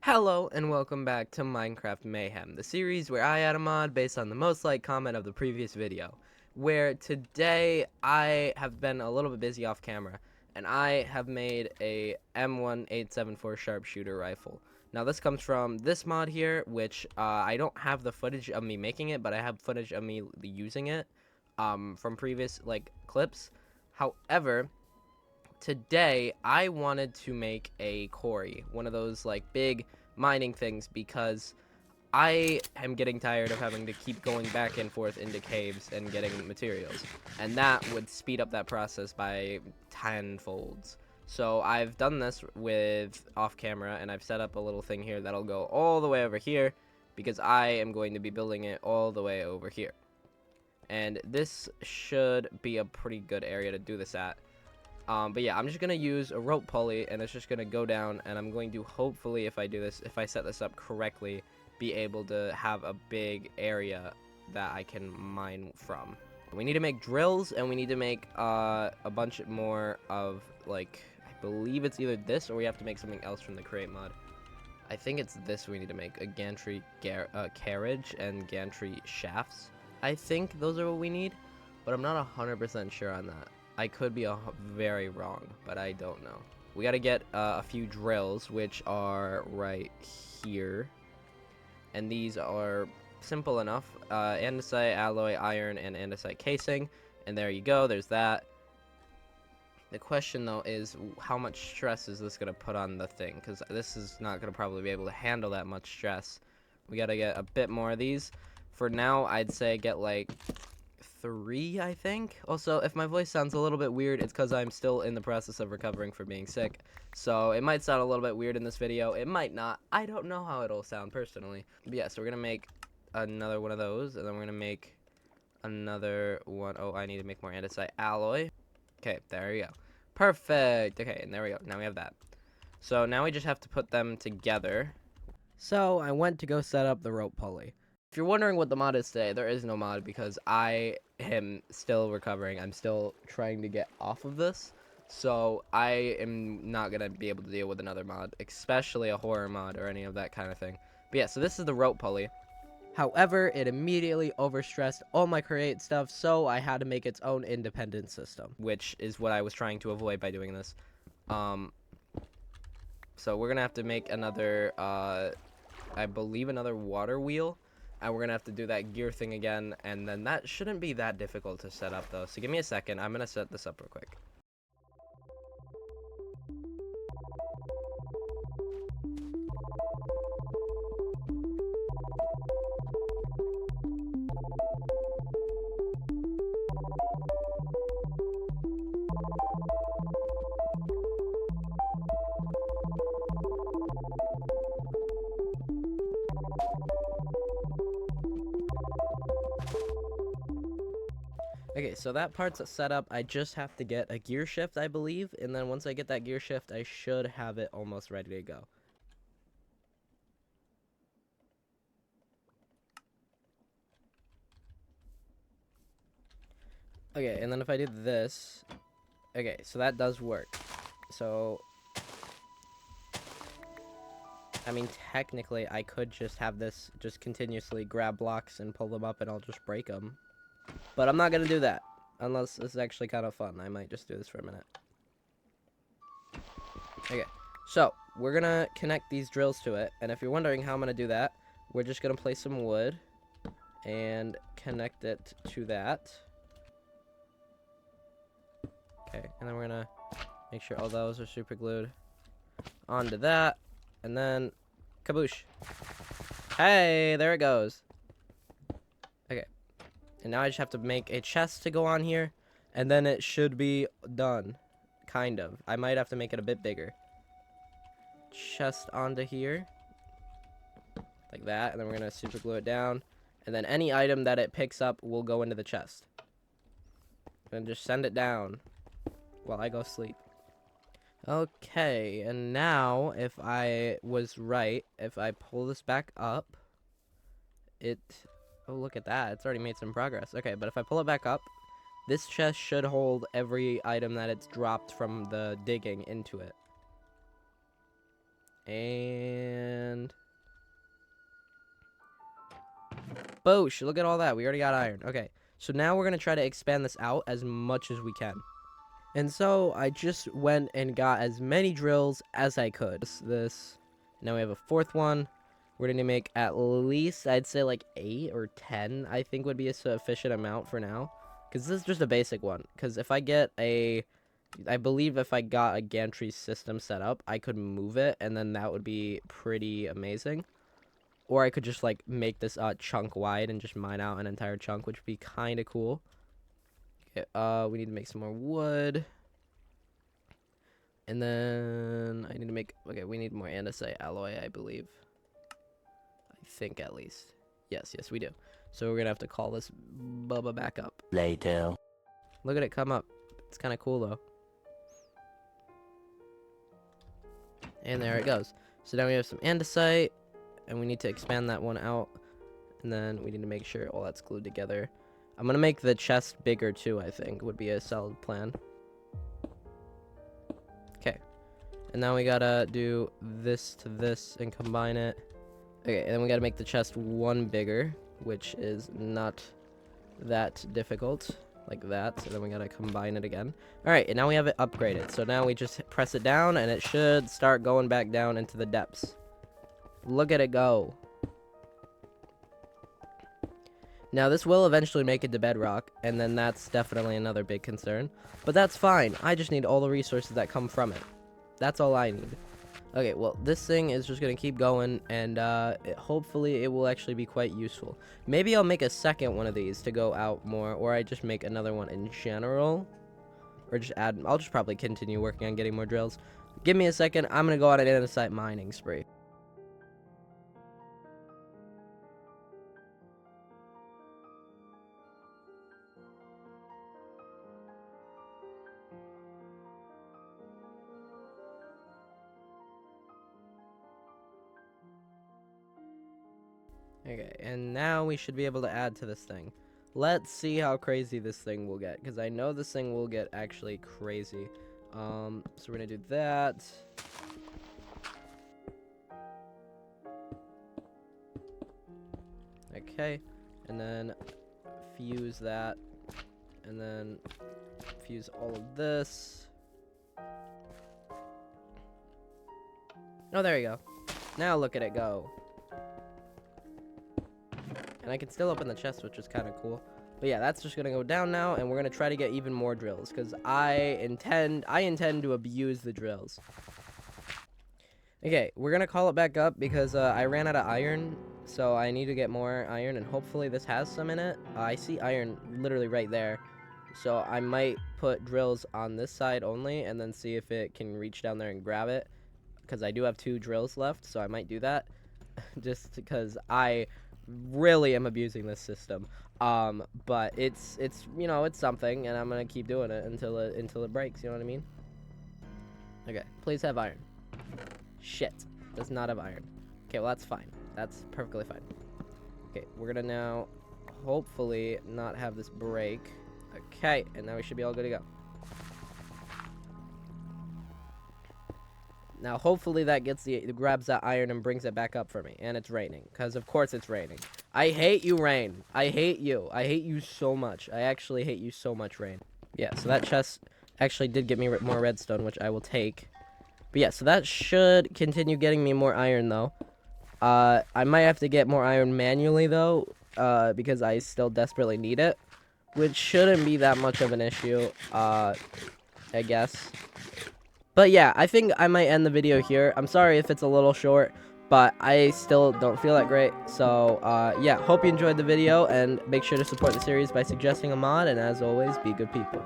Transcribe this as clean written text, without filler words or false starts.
Hello and welcome back to Minecraft Mayhem, the series where I add a mod based on the most liked comment of the previous video, where today I have been a little bit busy off camera, and I have made a M1874 sharpshooter rifle. Now this comes from this mod here, which I don't have the footage of me making it, but I have footage of me using it from previous clips. However, today I wanted to make a quarry, one of those big mining things, because I am getting tired of having to keep going back and forth into caves and getting materials, and that would speed up that process by tenfolds. So I've done this with off camera, and I've set up a little thing here that'll go all the way over here, because I am going to be building it all the way over here. And this should be a pretty good area to do this at. But yeah, I'm just gonna use a rope pulley, and it's just gonna go down, and I'm going to hopefully, if I set this up correctly, be able to have a big area that I can mine from. We need to make drills, and we need to make a bunch more of, I believe it's either this or we have to make something else from the create mod. I think it's this we need to make, a gantry carriage and gantry shafts. I think those are what we need, but I'm not 100% sure on that. I could be very wrong, but I don't know. We got to get a few drills, which are right here. And these are simple enough. Andesite, alloy, iron, and andesite casing. And there you go. There's that. The question, though, is how much stress is this going to put on the thing? Because this is not going to probably be able to handle that much stress. We got to get a bit more of these. For now, I'd say get 3, I think. Also, if my voice sounds a little bit weird, it's because I'm still in the process of recovering from being sick. So it might sound a little bit weird in this video. It might not. I don't know how it'll sound personally. But yeah, so we're going to make another one of those, and then we're going to make another one. Oh, I need to make more andesite alloy. Okay, there we go. Perfect. Okay, and there we go. Now we have that. So now we just have to put them together. So I went to go set up the rope pulley. If you're wondering what the mod is today, there is no mod because I am still recovering. I'm still trying to get off of this. So I am not going to be able to deal with another mod, especially a horror mod or any of that kind of thing. But yeah, so this is the rope pulley. However, it immediately overstressed all my create stuff, so I had to make its own independent system, which is what I was trying to avoid by doing this. So we're going to have to make another, I believe another water wheel. And we're going to have to do that gear thing again, and then that shouldn't be that difficult to set up, though. So give me a second. I'm going to set this up real quick. Okay, so that part's set up. I just have to get a gear shift, I believe, and then once I get that gear shift, I should have it almost ready to go. Okay, and then if I do this, okay, so that does work. So, I mean, technically, I could just have this just continuously grab blocks and pull them up, and I'll just break them. But I'm not going to do that, unless it's actually kind of fun. I might just do this for a minute. Okay, so we're going to connect these drills to it, and if you're wondering how I'm going to do that, we're just going to place some wood and connect it to that. Okay, and then we're going to make sure all those are super glued onto that, and then kaboosh. Hey, there it goes. Okay. And now I just have to make a chest to go on here, and then it should be done. Kind of. I might have to make it a bit bigger. Chest onto here. Like that, and then we're going to super glue it down. And then any item that it picks up will go into the chest. And just send it down while I go sleep. Okay, and now, if I was right, if I pull this back up, oh, look at that. It's already made some progress. Okay, but if I pull it back up, this chest should hold every item that it's dropped from the digging into it. And Boosh, look at all that. We already got iron. Okay, so now we're going to try to expand this out as much as we can. And so I just went and got as many drills as I could. This. Now we have a fourth one. We're going to make at least, I'd say like 8 or 10, I think would be a sufficient amount for now. Because this is just a basic one. Because if I get I believe if I got a gantry system set up, I could move it, and then that would be pretty amazing. Or I could just, like, make this chunk wide and just mine out an entire chunk, which would be kind of cool. Okay, we need to make some more wood. And then I need to make... Okay, we need more andesite alloy, I believe. I think, at least. Yes, we do. So we're going to have to call this Bubba back up. Later. Look at it come up. It's kind of cool, though. And there it goes. So now we have some andesite. And we need to expand that one out. And then we need to make sure all that's glued together. I'm going to make the chest bigger, too, I think. Would be a solid plan. Okay. And now we got to do this to this and combine it. Okay, and then we got to make the chest one bigger, which is not that difficult. Like that. So then we got to combine it again. Alright, and now we have it upgraded. So now we just press it down, and it should start going back down into the depths. Look at it go. Now, this will eventually make it to bedrock, and then that's definitely another big concern. But that's fine. I just need all the resources that come from it. That's all I need. Okay, well, this thing is just going to keep going, and hopefully it will actually be quite useful. Maybe I'll make a second one of these to go out more, or I just make another one in general. Or just add... I'll just probably continue working on getting more drills. Give me a second. I'm going to go on an andesite mining spree. Okay, and now we should be able to add to this thing. Let's see how crazy this thing will get, because I know this thing will get actually crazy. So we're gonna do that. Okay, and then fuse that, and then fuse all of this. Oh, there you go. Now look at it go. And I can still open the chest, which is kind of cool. But yeah, that's just gonna go down now, and we're gonna try to get even more drills, because I intend to abuse the drills. Okay, we're gonna call it back up because I ran out of iron, so I need to get more iron, and hopefully this has some in it. I see iron literally right there, so I might put drills on this side only, and then see if it can reach down there and grab it, because I do have 2 drills left, so I might do that, just because I really am abusing this system. But it's you know, it's something, and I'm gonna keep doing it until it breaks, you know what I mean? Okay, please have iron. Shit, does not have iron. Okay, well, that's fine. That's perfectly fine. Okay, we're gonna now hopefully not have this break. Okay, and now we should be all good to go. Now, hopefully that grabs that iron and brings it back up for me. And it's raining, because of course it's raining. I hate you, rain. I hate you. I hate you so much. I actually hate you so much, rain. Yeah, so that chest actually did get me more redstone, which I will take. But yeah, so that should continue getting me more iron, though. I might have to get more iron manually, though, because I still desperately need it. Which shouldn't be that much of an issue, I guess. But yeah, I think I might end the video here. I'm sorry if it's a little short, but I still don't feel that great. So, yeah, hope you enjoyed the video, and make sure to support the series by suggesting a mod, and as always, be good people.